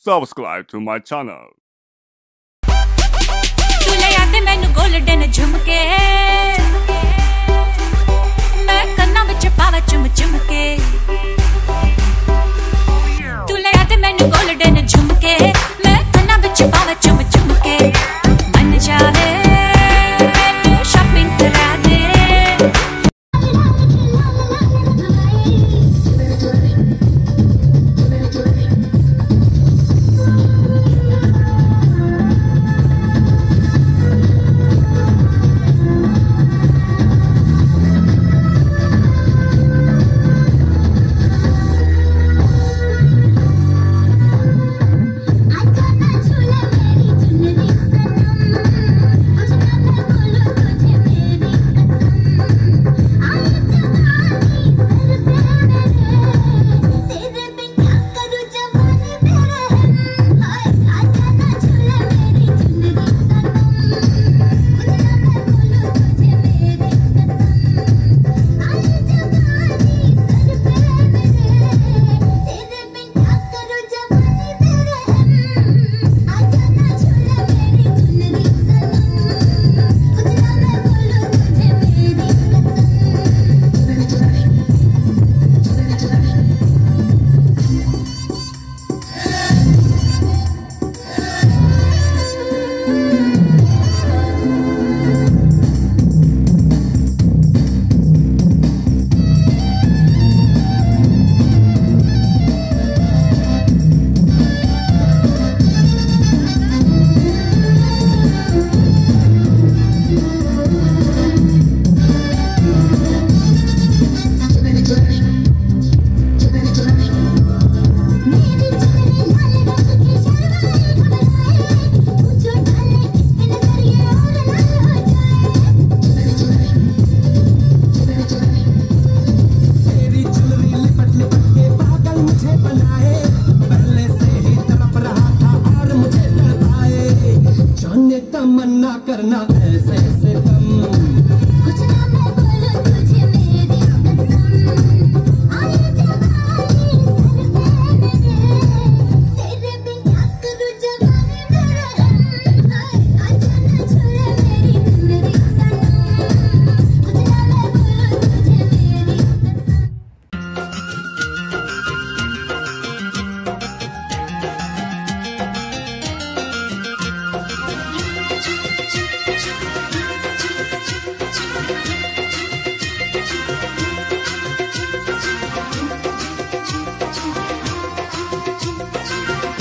subscribe to my channel. तुले याद मैनू गोल्डन झुमके मैं कन्ना विच पावा चुम चुमके तुले याद मैनू गोल्डन झुमके मैं कन्ना विच पावा चुम चुमके मन जावे मैनू शॉपिंग करा दे तमन्ना करना ऐसे ऐसे कम कुछ ना मैं बोलूं तुझे मेरी कसम आए जवानी सर पे मेरे तेरे बिन क्या करूं जवानी मेरे आजा ना छोड़े मेरी जिंदगी सनम कुछ ना मैं बोलूं तुझे मेरी कसम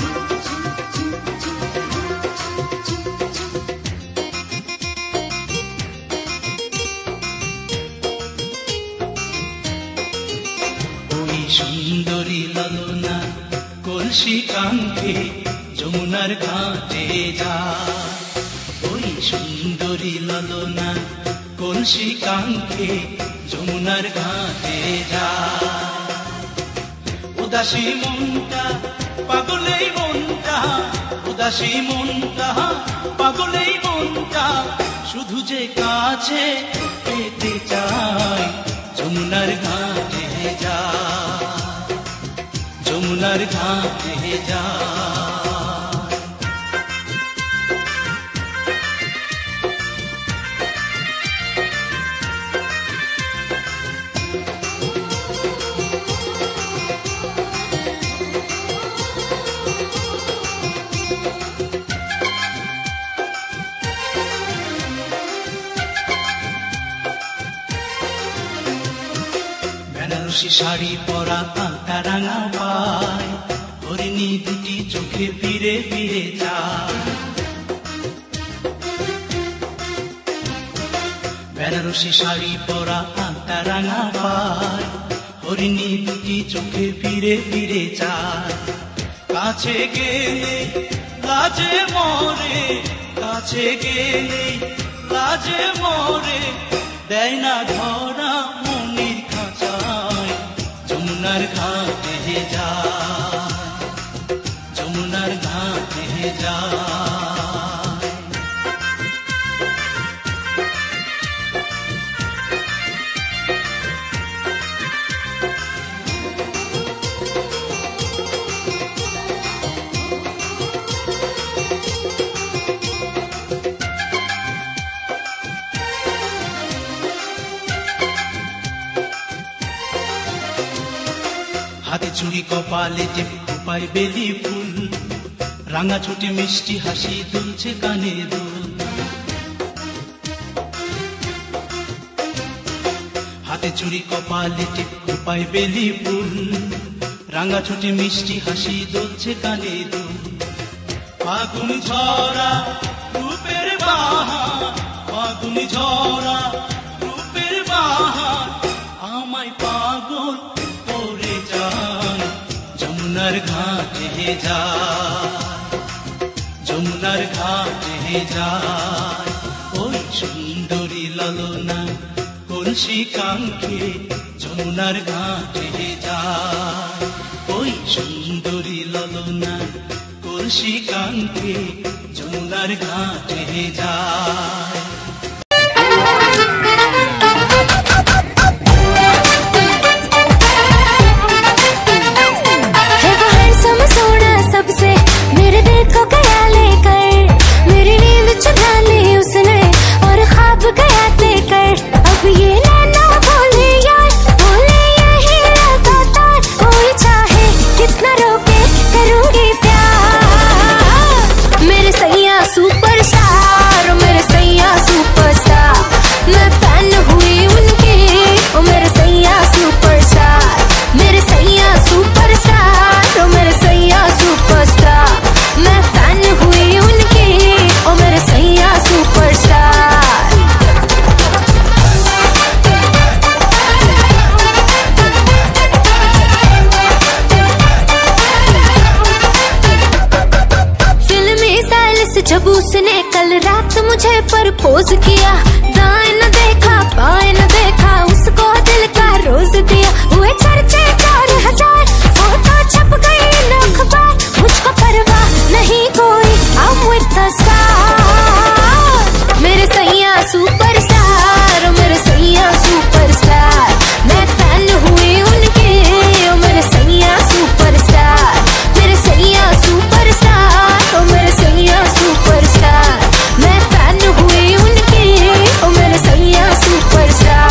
সুন্দরী লালনা কলসি কাঙ্ক্ষে যমুনার ঘাটে যা ওই সুন্দরী লালনা কলসি কাঙ্ক্ষে যমুনার ঘাটে যা উদাসী মনটা পাগলেই মনটা উদাসী মনটা পাগলেই মনটা শুধু যে কাছে পেতে চাই যমুনার ঘাটে যা যমুনার ঘাটে যা বেনারসি শাড়ি পরা আঁকা রাঙা পায় হরিণী দুটি চোখে ফিরে ফিরে যায় বেনারসি শাড়ি পরা আঁকা রাঙা পায় হরিণী দুটি চোখে ফিরে ফিরে যায় কাছে গেলে লাজে মরে কাছে গেলে লাজে মরে দেয় না ধরা মনির খাঁচায় যমুনার ঘাটে যায় যমুনার ঘাটে যায় কপালে টিপ খোপায় বেলি ফুল, রাঙা ছুটি মিষ্টি হাসি দুলছে কানে দুল। হাতে চুড়ি কপালে টিপ খোপায় বেলি ফুল, রাঙা ছুটি মিষ্টি হাসি দুলছে কানে দুল। ফাগুন ঝরা রূপের বাহার, ফাগুন ঝরা রূপের বাহার, আমায় পাগল করে যায় যমুনার ঘাটে যায়, যমুনার ঘাটে যায়। ওই সুন্দরী ললনা কলসি কাঙ্ক্ষে যমুনার ঘাটে যায়, ওই সুন্দরী ললনা কলসি কাঙ্ক্ষে যমুনার ঘাটে যায়। जब उसने कल रात मुझे प्रपोज किया, दाएं न देखा बाएं न देखा, उसको दिल का रोज दिया। हुए चर्चे 4000, फोटो छप गई इन अखबार, मुझको परवाह नहीं कोई, I'm with the star। मेरे सैया सुपरस्टार, मेरे सैया सुपरस्टार, मैं फैन हुई उनकी, मेरे सैया सुपरस्टार, मेरे सैया सुपरस्टार, मेरे सैया सुपरस्टार, मैं फैन हुई उनकी, मेरे सैया सुपरस्टार।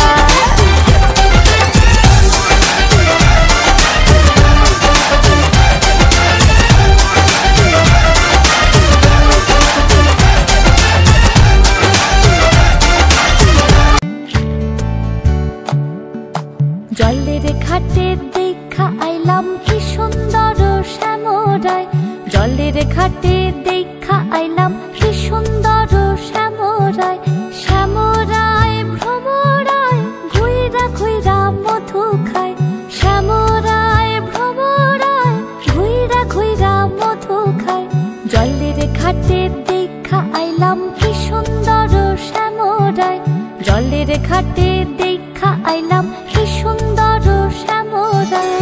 জলের ঘাটে দেখা আইলাম কি সুন্দর শ্যামরায়, জলের ঘাটে দেখা আইলাম কি সুন্দর শ্যামরায়। শ্যামরায় ভ্রমরায় ঘুইরা ঘুইরা মধু খায়, শ্যামরায় ভ্রমরায় ঘুইরা ঘুইরা মধু খায়। জলের ঘাটে দেখা আইলাম কি সুন্দর শ্যামরায়, জলের ঘাটে দেখা আইলাম কি সুন্দর শ্যামরায়।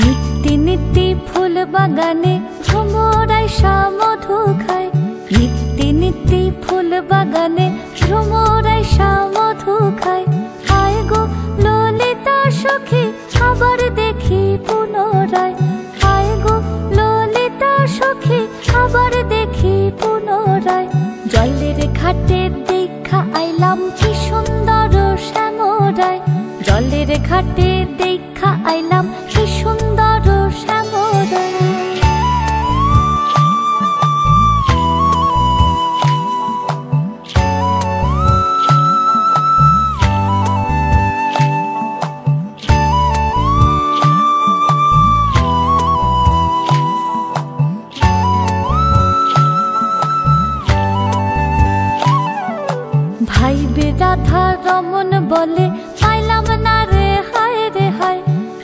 নিত্যি নিত্যি ফুল বাগানে ভ্রমরায় মধু খায়, নিত্যি নিত্যি ফুল বাগানে ভ্রমরায় মধু খায়। আয় গো ললিতা সখী আবার দেখি পুনরায়, আয় গো ললিতা সখী আবার দেখি পুনরায়। জলের ঘাটে দেখা আইলাম কি সুন্দর শ্যামরায়, জলের ঘাটে দেখা আইলাম কি সুন্দর শ্যামরায়। ভাই বে রাধা রমন বলে পাইলাম না রে হায় রে হায়,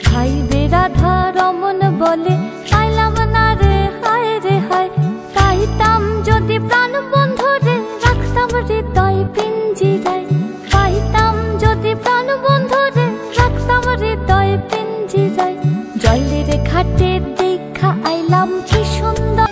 ভাই বে রাধা রমন বলে পাইলাম না রে হায় রে হায়। পাইতাম যদি প্রাণ বন্ধু রে রাখতাম হৃদয় পিঞ্জিরায়, পাইতাম যদি প্রাণ বন্ধু রে রাখতাম হৃদয় পিঞ্জিরায়। জলের ঘাটে দেখা আইলাম কি সুন্দর।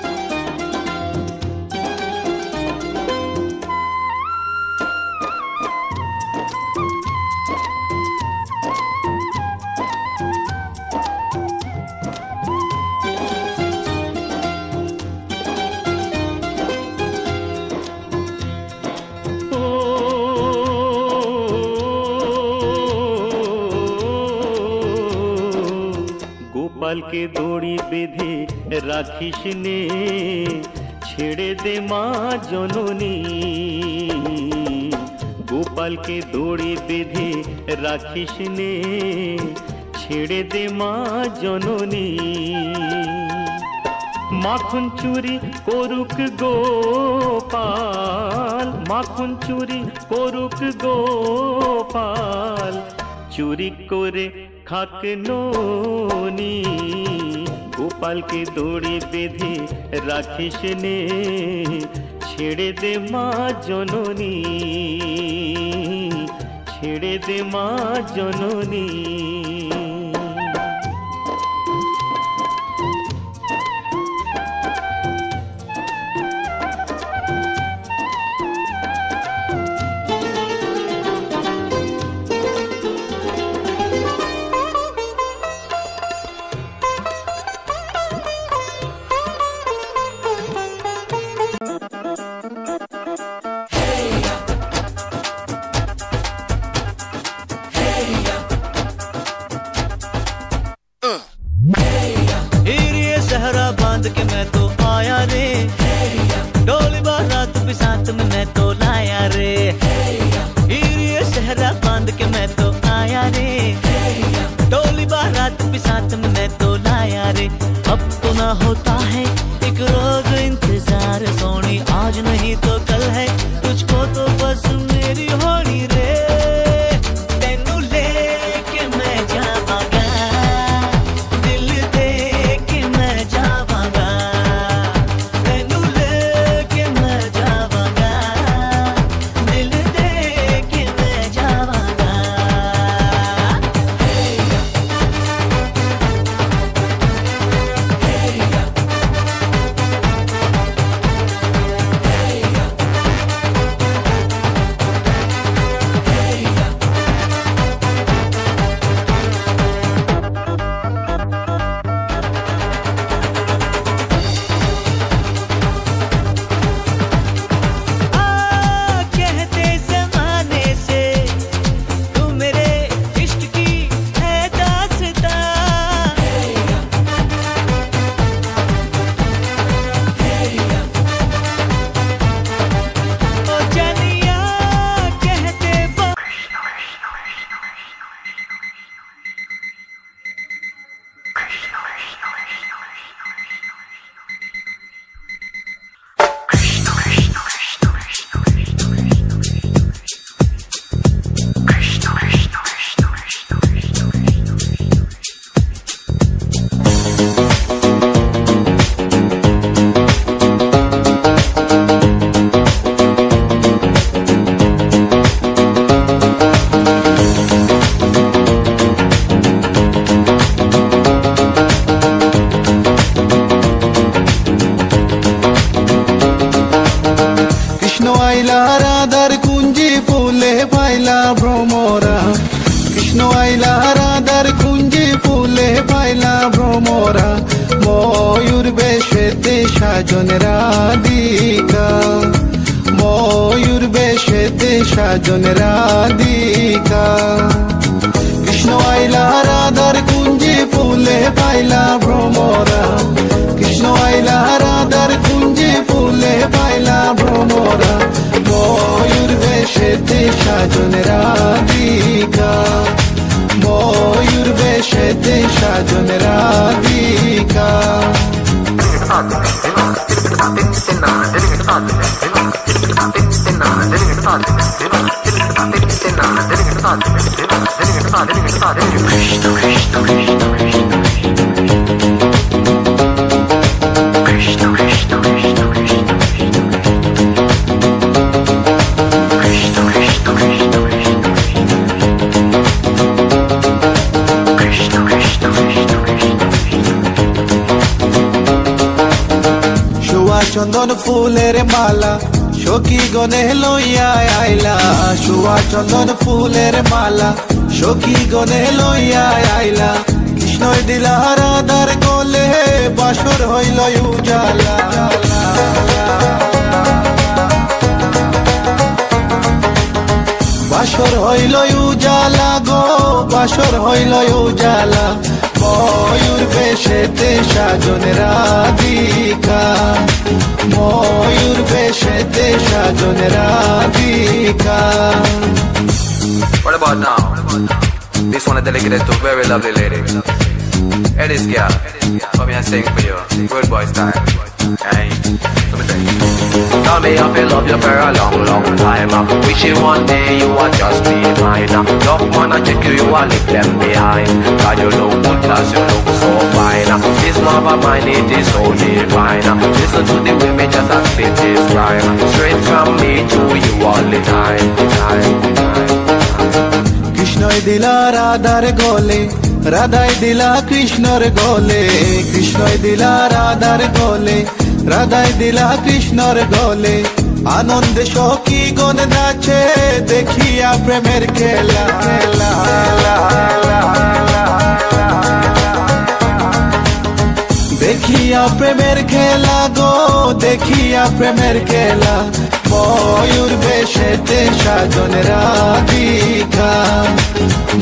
গোপালকে দড়ি বেঁধে রাখিস নে, ছেড়ে দে মা জননী। গোপালকে দড়ি বেঁধে রাখিস নে, ছেড়ে দে মা জননী। মাখন চুরি করুক গোপাল, মাখন চুরি করুক গোপাল, চুরি করে খাক ননি। গোপালকে দড়ি বেঁধে রাখিস নে, ছেড়ে দে মা জননী, ছেড়ে দে মা জননী। के मैं तो आया रे, डोली बारात भी साथ में मैं तो लाया रे। ये सहरा बांध के मैं तो आया रे, डोली बारात भी साथ में मैं तो लाया रे। अब तो ना होता है एक रोज इंतजार सोनी, आज नहीं तो कल है तुझको तो बस मेरी होनी रे। तेनू लेके मैं जावांगा, दिल दे के मैं जावांगा, तेनू लेके मैं जावांगा, दिल दे के मैं जावांगा। कहते ज़माने से तू मेरे इश्क की है दास्तां, ओ जानिया कहते কৃষ্ণ আইলা রাধার কুঞ্জি ফুলে পাইলা ভ্রমরা, কৃষ্ণ আইলা রাধার কুঞ্জি ফুলে পাইলা ভ্রমরা। ময়ূর বেশেতে সাজন রাধিকা, ময়ূর বেশেতে সাজন রাধিকা। কৃষ্ণ আইলা রাধার কুঞ্জি ফুলে পাইলা ভ্রমরা, কৃষ্ণ আইলা রাধার কুঞ্জি ফুলে পাইলা ভ্রমরা। ময়ূর বেশেতে সাজন রাধিকা, ময়ূর বেশেতে সাজন রাধিকা। চন্দন ফুলের মালা সখী গনে লইয়া আইলা, সুয়া চন্দন ফুলের মালা সখী গনে লইয়া আইলা। কৃষ্ণই দিলা রাধার কোলে বাসর হইল উজালা, বাসর হইল উজালা গো, বাসর হইল উজালা। ময়ূর বেশেতে সাজন রাধিকা, ময়ূর বেশেতে সাজন Radhika. What about now? This one is dedicated to a very lovely lady. Hey, this girl, come here and sing for you. Good boy style. Hey, let me sing. Tell me I've been love you for a long, long time. Wishing one day you would just be mine. Love man, I check you, you will leave them behind. God, you look good, cause you look so fine. This love of mine, it is so divine. Listen to the women just as spit this rhyme. Straight from me to you all the time. কৃষ্ণই দিলা রাধার গোলে, রাধাই দিলা কৃষ্ণর গোলে, কৃষ্ণই দিলা রাধার গোলে, রাধাই দিলা কৃষ্ণর গোলে। আনন্দে সখী গণ নাচে দেখিয়া প্রেমের খেলা, দেখিয়া প্রেমের খেলা গো, দেখিয়া প্রেমের খেলা। ময়ূর বেশেতে সাজন রাধিকা,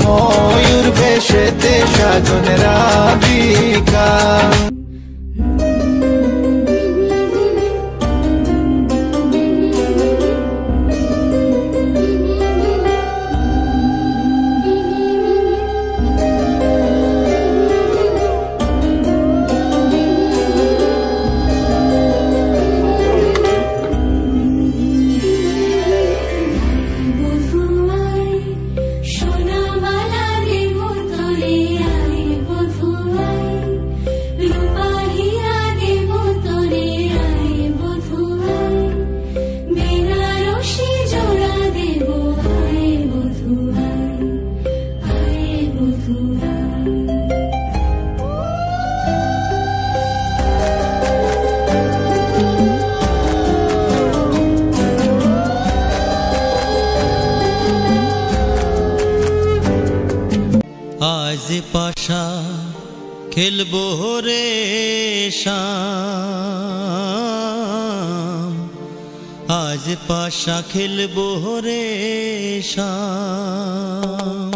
ময়ূর বেশেতে সাজন রাধিকা। আজ পাশা খেলবো রে শাম, আজ পাশা খেলবো রে শাম।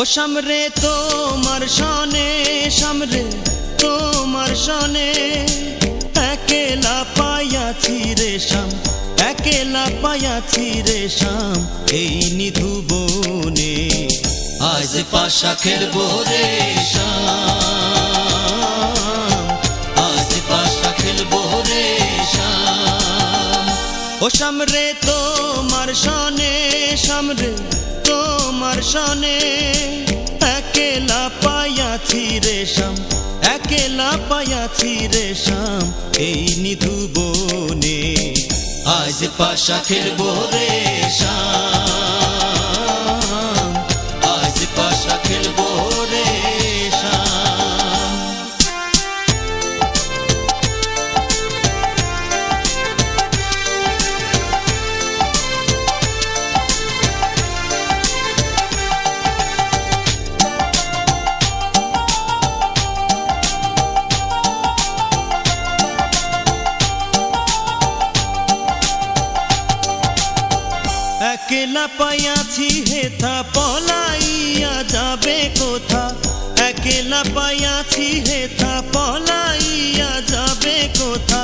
ও সামরে তোমার সনে, সামরে তোমার সনে, একেলা পাইয়াছি রে শাম, একেলা পাইয়াছি রে শাম, এই নিধু বনে। আজ পাশা খেলবো রে শাম, আজ পাশা খেলবো রে শাম। ও সামরে তোমার সনে, সামরে তোমার সনে, একেলা পাইয়াছি রে শাম, একেলা পাইয়াছি রে শাম, এই নিধু বনে। আজ পাশা খেলবো রে শাম, আজ পাশা খেলবো রে শাম। একেলা পাইয়াছি হেথা পলাইয়া যাবে কোথা, একেলা পাইয়াছি হেথা পলাইয়া যাবে কোথা।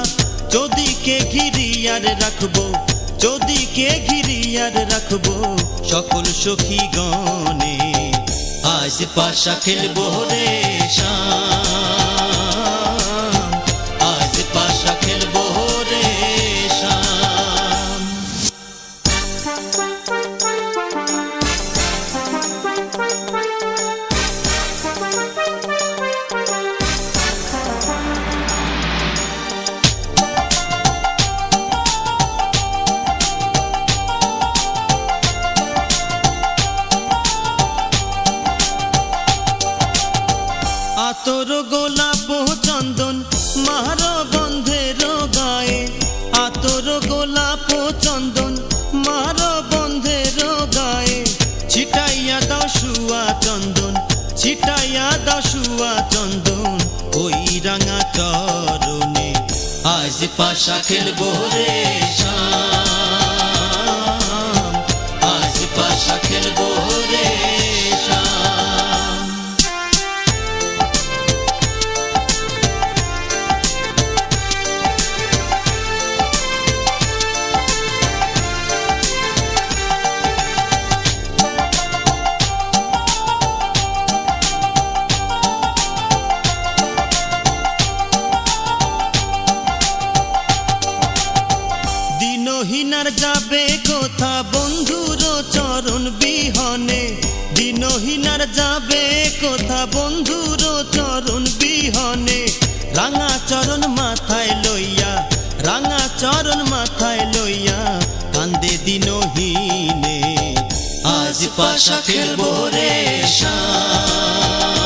যদি কে ঘিরিয়ার রাখবো, যদি কে ঘিরিয়ার রাখবো সকল সখী গণে। আজ পাশা খেলবো রে শাম, আজ পাশা খেলবো রে শাম। আতর গোলাপ পড়ুয়া চন্দন ওই রাঙা চরণে আজ পাশা খেলবো রে শাম, আজ পাশা খেলবো রে শাম। দিনহীনার যাবে কোথা বন্ধুর চরণ বিহনে, দিনহীনার যাবে কোথা বন্ধুর চরণ বিহনে। রাঙা চরণ মাথায় লইয়া, রাঙা চরণ মাথায় লইয়া কান্দে দিনহীনে। আজ পাশা খেলবো রে শাম,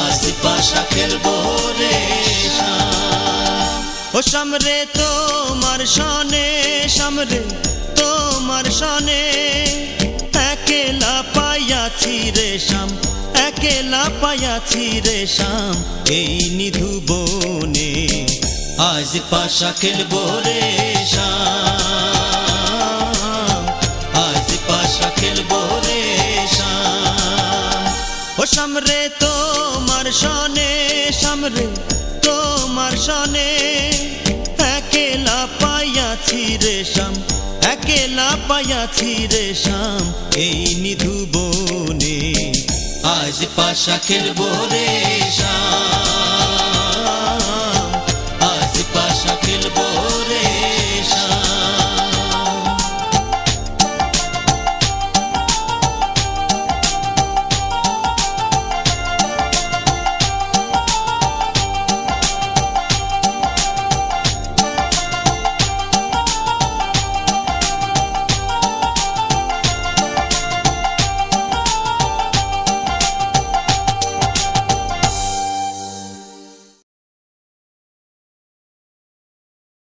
আজ পাশা খেলবো রে শাম। ও সামরে তোমার সনে, সামরে তোমার সনে একেলা পাইয়াছি রে শাম, একেলা পাইয়াছি রে শাম এই নিধু বনে। আজ পাশা খেলবো রে শাম, আজ পাশা খেলবো রে শাম। ও সামরে তোমার সনে, সামরে তোমার সনে একেলা পাইয়াছি রে শাম, একেলা পাইয়াছি রে শাম এই নিধু বনে। আজ পাশা খেলবো রে শাম।